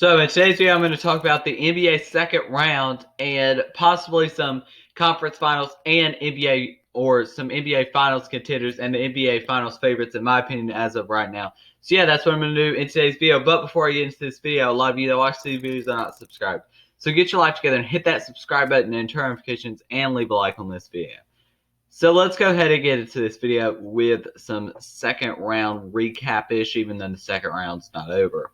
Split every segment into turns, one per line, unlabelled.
So in today's video, I'm going to talk about the NBA second round and possibly some conference finals and NBA or some NBA finals contenders and the NBA finals favorites in my opinion as of right now. So yeah, that's what I'm going to do in today's video. But before I get into this video, a lot of you that watch these videos are not subscribed. So get your life together and hit that subscribe button and turn notifications and leave a like on this video. So let's go ahead and get into this video with some second round recap-ish, even though the second round's not over.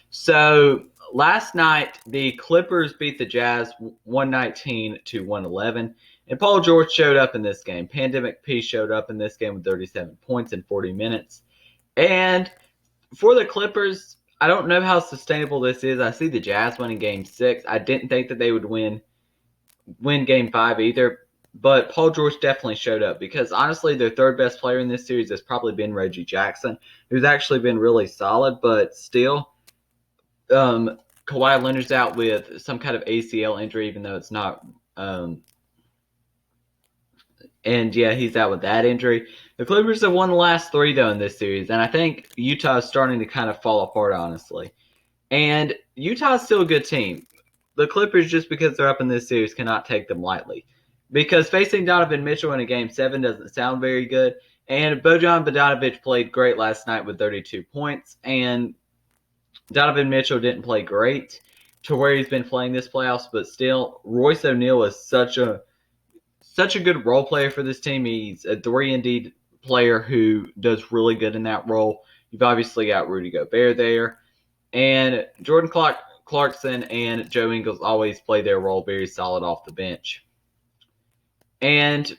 So last night, the Clippers beat the Jazz 119 to 111, and Paul George showed up in this game. Pandemic P showed up in this game with 37 points in 40 minutes. And for the Clippers, I don't know how sustainable this is. I see the Jazz winning Game 6. I didn't think that they would win Game 5 either, but Paul George definitely showed up because honestly, their third best player in this series has probably been Reggie Jackson, who's actually been really solid, but still. Kawhi Leonard's out with some kind of ACL injury, even though it's not. And yeah, he's out with that injury. The Clippers have won the last three, though, in this series. And I think Utah is starting to kind of fall apart, honestly. And Utah's still a good team. The Clippers, just because they're up in this series, cannot take them lightly. Because facing Donovan Mitchell in a Game 7 doesn't sound very good. And Bojan Bogdanovic played great last night with 32 points. And Donovan Mitchell didn't play great to where he's been playing this playoffs, but still, Royce O'Neal is such a good role player for this team. He's a 3-and-D player who does really good in that role. You've obviously got Rudy Gobert there, and Jordan Clarkson and Joe Ingles always play their role very solid off the bench. And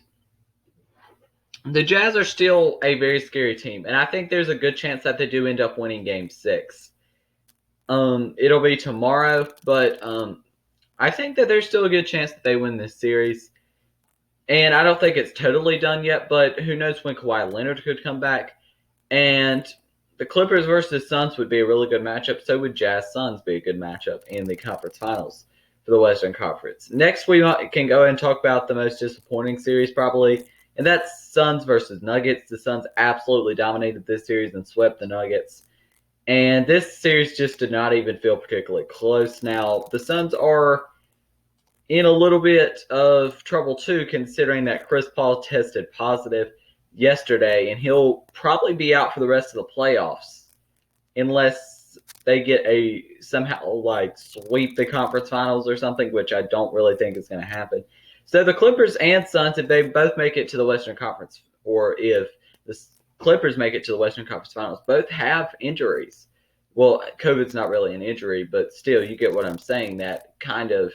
the Jazz are still a very scary team, and I think there's a good chance that they do end up winning Game 6. It'll be tomorrow, but I think that there's still a good chance that they win this series. And I don't think it's totally done yet, but who knows when Kawhi Leonard could come back. And the Clippers versus Suns would be a really good matchup. So would Jazz Suns be a good matchup in the conference finals for the Western Conference. Next, we can go ahead and talk about the most disappointing series probably, and that's Suns versus Nuggets. The Suns absolutely dominated this series and swept the Nuggets. And this series just did not even feel particularly close. Now, the Suns are in a little bit of trouble, too, considering that Chris Paul tested positive yesterday, and he'll probably be out for the rest of the playoffs unless they get somehow sweep the conference finals or something, which I don't really think is going to happen. So the Clippers and Suns, if they both make it to the Western Conference, or if the Clippers make it to the Western Conference Finals, both have injuries. Well, COVID's not really an injury, but still, you get what I'm saying. That kind of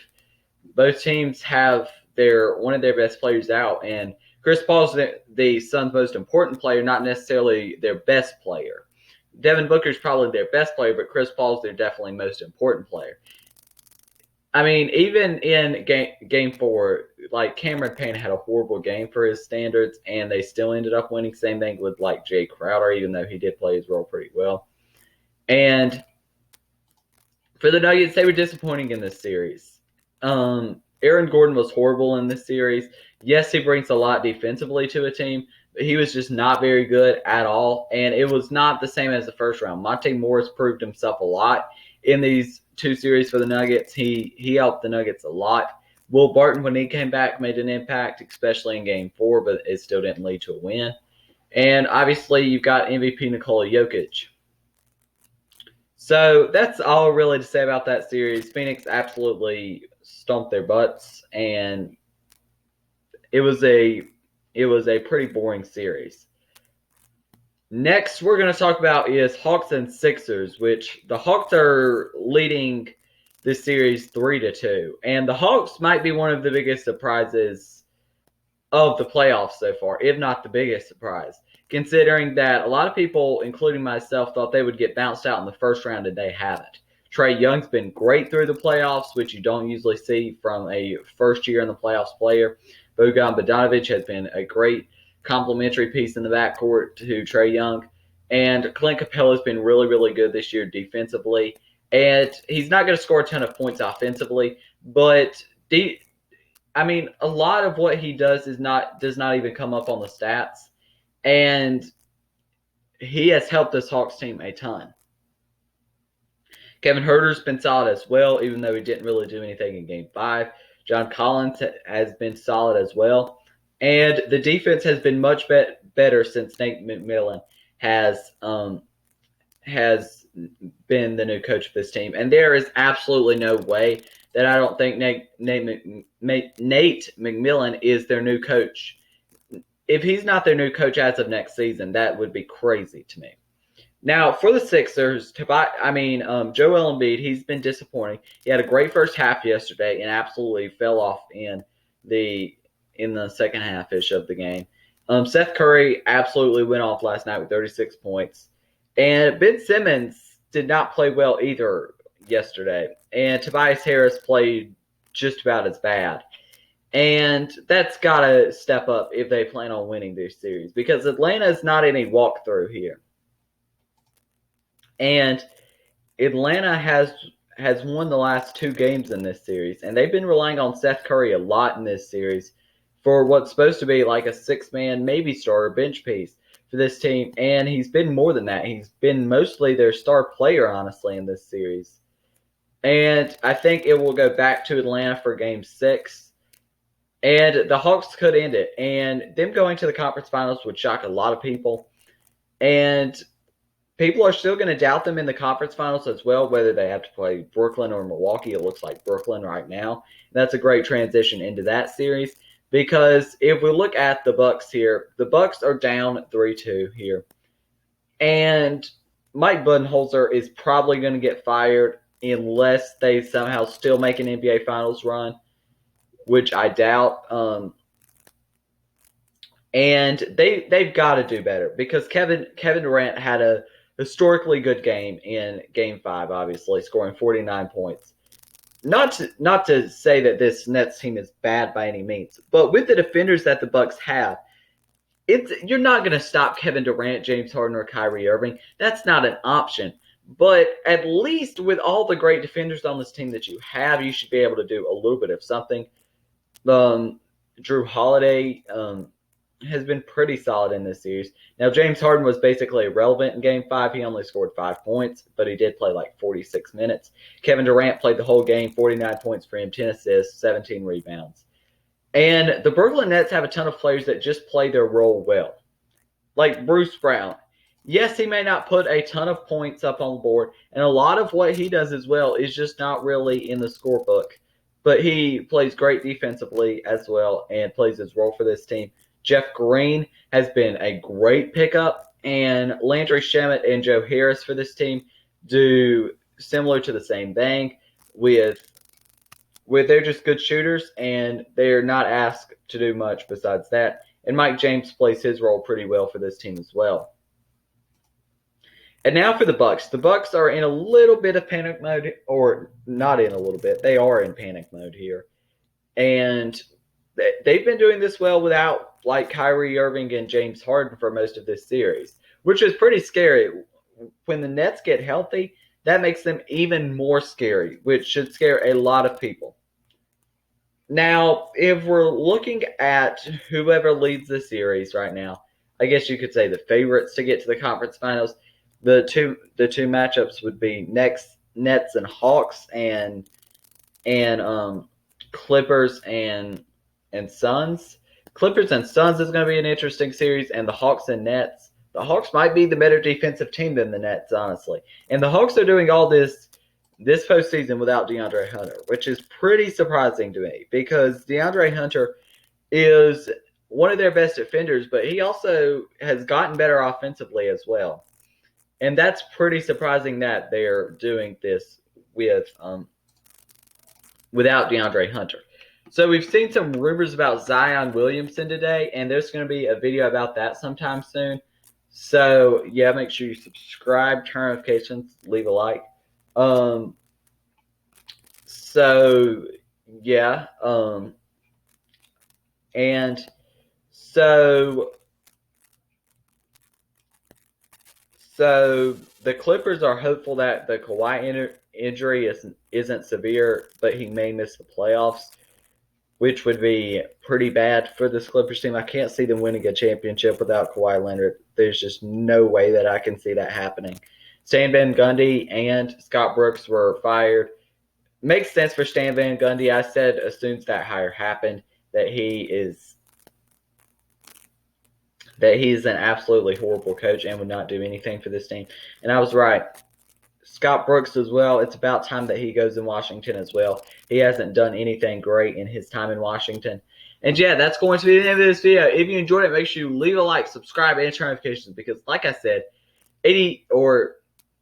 both teams have one of their best players out, and Chris Paul's the Suns' most important player, not necessarily their best player. Devin Booker's probably their best player, but Chris Paul's their definitely most important player. I mean, even in game 4, Cameron Payne had a horrible game for his standards, and they still ended up winning. Same thing with Jay Crowder, even though he did play his role pretty well. And for the Nuggets, they were disappointing in this series. Aaron Gordon was horrible in this series. Yes, he brings a lot defensively to a team, but he was just not very good at all. And it was not the same as the first round. Monte Morris proved himself a lot in these two series for the Nuggets. He helped the Nuggets a lot. Will Barton, when he came back, made an impact, especially in Game 4, but it still didn't lead to a win. And obviously, you've got MVP Nikola Jokic. So that's all really to say about that series. Phoenix absolutely stomped their butts, and it was a pretty boring series. Next, we're going to talk about is Hawks and Sixers, which the Hawks are leading this series 3-2, and the Hawks might be one of the biggest surprises of the playoffs so far, if not the biggest surprise, considering that a lot of people, including myself, thought they would get bounced out in the first round, and they haven't. Trae Young's been great through the playoffs, which you don't usually see from a first year in the playoffs player. Bojan Bogdanovic has been a great complementary piece in the backcourt to Trae Young. And Clint Capella has been really, really good this year defensively. And he's not going to score a ton of points offensively, but a lot of what he does does not even come up on the stats. And he has helped this Hawks team a ton. Kevin Herter's been solid as well, even though he didn't really do anything in Game 5. John Collins has been solid as well. And the defense has been much better since Nate McMillan has been the new coach of this team. And there is absolutely no way that I don't think Nate McMillan is their new coach. If he's not their new coach as of next season, that would be crazy to me. Now, for the Sixers, Joel Embiid, he's been disappointing. He had a great first half yesterday and absolutely fell off in the second half-ish of the game. Seth Curry absolutely went off last night with 36 points. And Ben Simmons did not play well either yesterday. And Tobias Harris played just about as bad. And that's got to step up if they plan on winning this series, because Atlanta is not in a walkthrough here. And Atlanta has won the last 2 games in this series, and they've been relying on Seth Curry a lot in this series for what's supposed to be like a 6-man, maybe starter bench piece for this team, and he's been more than that. He's been mostly their star player, honestly, in this series. And I think it will go back to Atlanta for Game 6. And the Hawks could end it. And them going to the conference finals would shock a lot of people. And people are still going to doubt them in the conference finals as well, whether they have to play Brooklyn or Milwaukee. It looks like Brooklyn right now. That's a great transition into that series, because if we look at the Bucks here, the Bucks are down 3-2 here. And Mike Budenholzer is probably going to get fired unless they somehow still make an NBA Finals run, which I doubt. And they've got to do better, because Kevin Durant had a historically good game in Game 5, obviously, scoring 49 points. Not to say that this Nets team is bad by any means, but with the defenders that the Bucks have, you're not going to stop Kevin Durant, James Harden, or Kyrie Irving. That's not an option. But at least with all the great defenders on this team that you have, you should be able to do a little bit of something. Drew Holiday has been pretty solid in this series. Now, James Harden was basically irrelevant in Game 5. He only scored 5 points, but he did play like 46 minutes. Kevin Durant played the whole game, 49 points for him, 10 assists, 17 rebounds. And the Brooklyn Nets have a ton of players that just play their role well. Like Bruce Brown. Yes, he may not put a ton of points up on the board, and a lot of what he does as well is just not really in the scorebook. But he plays great defensively as well and plays his role for this team. Jeff Green has been a great pickup, and Landry Shamet and Joe Harris for this team do similar to the same thing with they're just good shooters, and they're not asked to do much besides that. And Mike James plays his role pretty well for this team as well. And now for the Bucks. The Bucks are in a little bit of panic mode, or not in a little bit. They are in panic mode here. And they've been doing this well without like Kyrie Irving and James Harden for most of this series, which is pretty scary. When the Nets get healthy, that makes them even more scary, which should scare a lot of people. Now, if we're looking at whoever leads the series right now, I guess you could say the favorites to get to the conference finals, the two matchups would be Nets and Hawks, and Clippers and Suns. Clippers and Suns is going to be an interesting series, and the Hawks and Nets. The Hawks might be the better defensive team than the Nets, honestly. And the Hawks are doing all this postseason without DeAndre Hunter, which is pretty surprising to me, because DeAndre Hunter is one of their best defenders, but he also has gotten better offensively as well. And that's pretty surprising that they're doing this without DeAndre Hunter. So we've seen some rumors about Zion Williamson today, and there's going to be a video about that sometime soon. So, yeah, make sure you subscribe, turn notifications, leave a like. So, yeah. And so the Clippers are hopeful that the Kawhi injury isn't severe, but he may miss the playoffs, which would be pretty bad for this Clippers team. I can't see them winning a championship without Kawhi Leonard. There's just no way that I can see that happening. Stan Van Gundy and Scott Brooks were fired. Makes sense for Stan Van Gundy. I said as soon as that hire happened that he's an absolutely horrible coach and would not do anything for this team. And I was right. Scott Brooks as well. It's about time that he goes in Washington as well. He hasn't done anything great in his time in Washington. And yeah, that's going to be the end of this video. If you enjoyed it, make sure you leave a like, subscribe, and turn notifications because, like I said, 80 or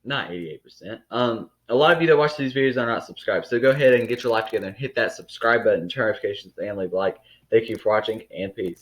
not 88%. A lot of you that watch these videos are not subscribed. So go ahead and get your life together and hit that subscribe button, turn notifications, and leave a like. Thank you for watching, and peace.